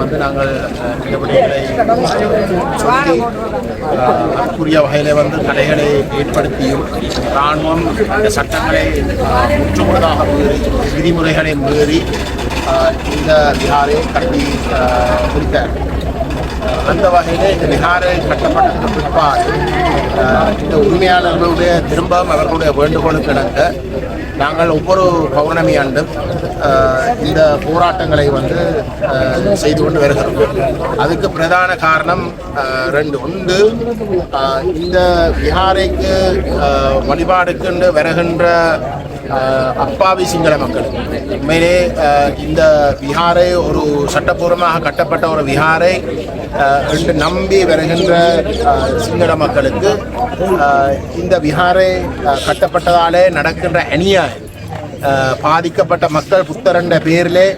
வந்து நாங்கள் இந்த விடயங்களை அதற்குரிய வகையில் வந்து தடைகளை ஏற்படுத்தியும் இராணுவம் இந்த சட்டங்களை முற்றுமுழுதாக மீறி விதிமுறைகளை மீறி இந்த விஹாரை கட்டி முடித்தார். அந்த வகையில் இந்த விஹாரை கட்டப்பட்ட பிற்பாடு இந்த உரிமையாளர்களுடைய திரும்பவும் அவர்களுடைய வேண்டுகோளுக்கு இணங்க நாங்கள் ஒவ்வொரு பௌர்ணமி ஆண்டும் இந்த போராட்டங்களை வந்து செய்து கொண்டு வருகிறோம். அதுக்கு பிரதான காரணம் ரெண்டு. ஒன்று, இந்த விஹாரைக்கு வழிபாடுக்கு வருகின்ற அப்பாவி சிங்கள மக்கள் உண்மையிலே இந்த விஹாரை ஒரு சட்டப்பூர்வமாக கட்டப்பட்ட ஒரு விஹாரை என்று நம்பி வருகின்ற சிங்கள மக்களுக்கு இந்த விஹாரை கட்டப்பட்டதாலே நடக்கின்ற அநியாயம் பாதிக்கப்பட்ட மக்கள் புத்தரண்ட பேரிலே